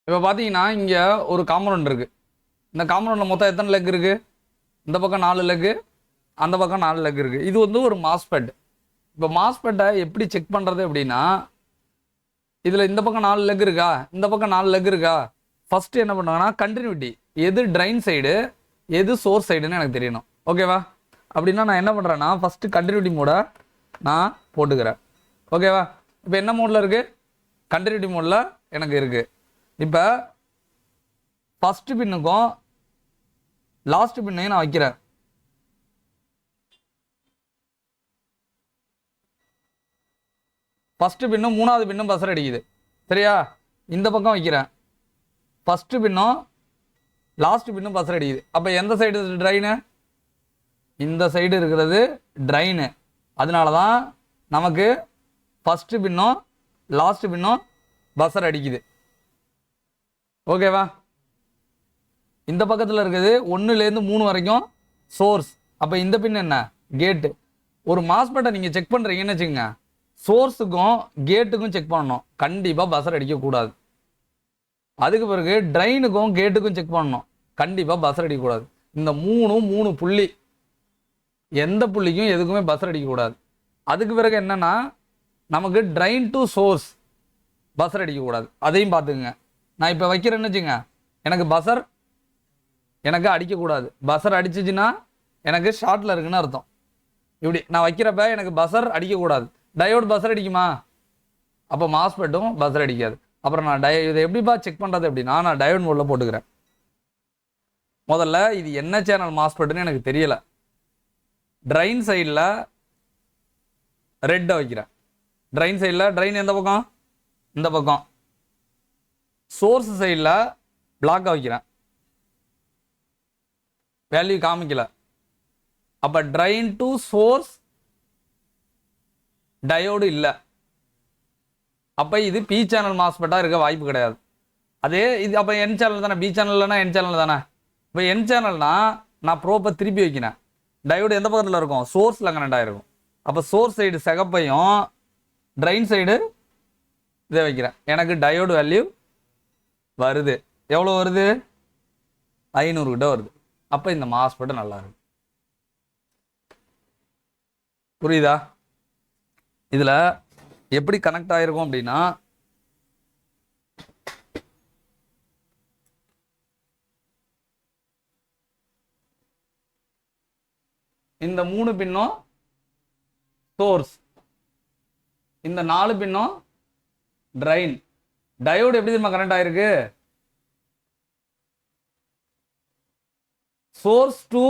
இப்போ பார்த்தீங்கன்னா இங்கே ஒரு காம்பவுண்ட் இருக்குது. இந்த காம்பவுண்டில் மொத்தம் எத்தனை லெக் இருக்குது? இந்த பக்கம் 4 லெக்கு, அந்த பக்கம் 4 லெக் இருக்குது. இது வந்து ஒரு மாஸ்பெட். இப்போ மாஸ்பெட்டை எப்படி செக் பண்ணுறது அப்படின்னா, இதில் இந்த பக்கம் 4 லெக் இருக்கா, இந்த பக்கம் 4 லெக் இருக்கா, ஃபஸ்ட்டு என்ன பண்ணுவாங்கன்னா கண்டினியூட்டி, எது ட்ரைன் சைடு எது சோர்ஸ் சைடுன்னு எனக்கு தெரியணும். ஓகேவா? அப்படின்னா நான் என்ன பண்ணுறேன்னா ஃபஸ்ட்டு கண்டினியூட்டி மோடை நான் போட்டுக்கிறேன். ஓகேவா? இப்போ என்ன மோடில் இருக்குது? கண்டினியூட்டி மோடில் எனக்கு இருக்குது. இப்போ ஃபஸ்ட்டு பின்னுக்கும் லாஸ்ட் பின்னையும் நான் வைக்கிறேன். ஃபஸ்ட்டு பின்னும் 3வது பின்னும் பசர் அடிக்குது. சரியா? இந்த பக்கம் வைக்கிறேன். ஃபஸ்ட்டு பின்னும் லாஸ்ட் பின்னும் பசர் அடிக்குது. அப்போ எந்த சைடு ட்ரைனு? இந்த சைடு இருக்கிறது ட்ரைனு. அதனால தான் நமக்கு ஃபஸ்ட்டு பின்னும் லாஸ்ட் பின்னும் பசர் அடிக்குது. ஓகேவா? இந்த பக்கத்தில் இருக்குது 1லேருந்து 3 வரைக்கும் சோர்ஸ். அப்போ இந்த பின் என்ன? கேட்டு. ஒரு மாஸ்பெட்டை நீங்கள் செக் பண்ணுறீங்கன்னு வச்சுக்கோங்க, சோர்ஸுக்கும் கேட்டுக்கும் செக் பண்ணணும். கண்டிப்பாக பசர் அடிக்கக்கூடாது. அதுக்கு பிறகு ட்ரைனுக்கும் கேட்டுக்கும் செக் பண்ணணும். கண்டிப்பாக பசர் அடிக்கக்கூடாது. இந்த 3 புள்ளி, எந்த புள்ளிக்கும் எதுக்குமே பசர் அடிக்கக்கூடாது. அதுக்கு பிறகு என்னென்னா நமக்கு ட்ரைன் டு சோர்ஸ் பசர் அடிக்கக்கூடாது. அதையும் பார்த்துக்குங்க. நான் இப்போ வைக்கிறேன்னு வச்சுங்க, எனக்கு பசர் எனக்கு அடிக்கக்கூடாது. பசர் அடிச்சிச்சுன்னா எனக்கு ஷார்ட்டில் இருக்குன்னு அர்த்தம். இப்படி நான் வைக்கிறப்ப எனக்கு பசர் அடிக்கக்கூடாது. டயோடு பசர் அடிக்குமா? அப்போ மாஸ்பெட்டும் பசர் அடிக்காது. அப்புறம் நான் இதை எப்படிப்பா செக் பண்ணுறது அப்படின்னா, நான் டயோட் மோடில் போட்டுக்கிறேன். முதல்ல இது என்ன சேனல் மாஸ்பெட்டுன்னு எனக்கு தெரியலை. ட்ரைன் சைடில் ரெட்டை வைக்கிறேன். ட்ரைன் சைடில் ட்ரைன் எந்த பக்கம்? இந்த பக்கம். சோர்ஸ் சைடில் பிளாக்காக வைக்கிறேன். வேல்யூ காமிக்கல. அப்போ ட்ரைன் டு சோர்ஸ் டயோடு இல்லை. அப்போ இது பி சேனல் மாஸ்பெட்டாக இருக்க வாய்ப்பு கிடையாது. அதே இது அப்போ என் சேனல் தானே. பி சேனல்னா என் சேனல் தானே. இப்போ என் சேனல்னா நான் ப்ரோப்பை திருப்பி வைக்கிறேன். டயோடு எந்த பக்கத்தில் இருக்கும்? சோர்ஸில் கனெக்ட் ஆகிருக்கும். அப்போ சோர்ஸ் சைடு சிகப்பையும் ட்ரைன் சைடு இதை வைக்கிறேன். எனக்கு டயோடு வேல்யூ வருது. எவ்வளோ வருது? 500 கிட்ட வருது. அப்போ இந்த மாஸ்பெட்டு நல்லா இருக்கு. புரியுதா? இதில் எப்படி கனெக்ட் ஆகிருக்கும் அப்படின்னா, இந்த 3 பின்னும் சோர்ஸ், இந்த 4 பின்னும் ட்ரைன். டயோடு எப்படி தெரியுமா கனெக்ட் ஆயிருக்கு? சோர்ஸ் டு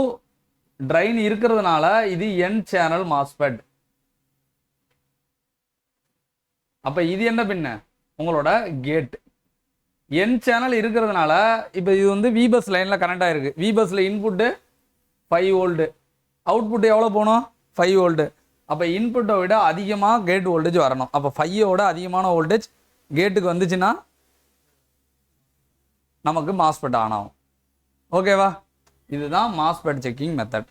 ட்ரைன் இருக்கிறதுனால இது என் சேனல் மாஸ்பெட். அப்போ இது என்ன பின்ன? உங்களோட கேட். என் சேனல் இருக்கிறதுனால இப்போ இது வந்து வி பஸ் லைனில் கனெக்ட் ஆகிருக்கு. வி பஸ்ஸில் இன்புட்டு 5 வோல்ட்டு, அவுட்புட்டு எவ்வளோ போகணும்? 5 வோல்ட்டு. அப்போ இன்புட்டை விட அதிகமாக கேட் வோல்டேஜ் வரணும். அப்போ 5ஓட அதிகமான வோல்டேஜ் கேட்டுக்கு வந்துச்சுன்னா நமக்கு மாஸ்பெட் ஆன் ஆகும். ஓகேவா? இதுதான் மாஸ்பெட் செக்கிங் மெத்தட்.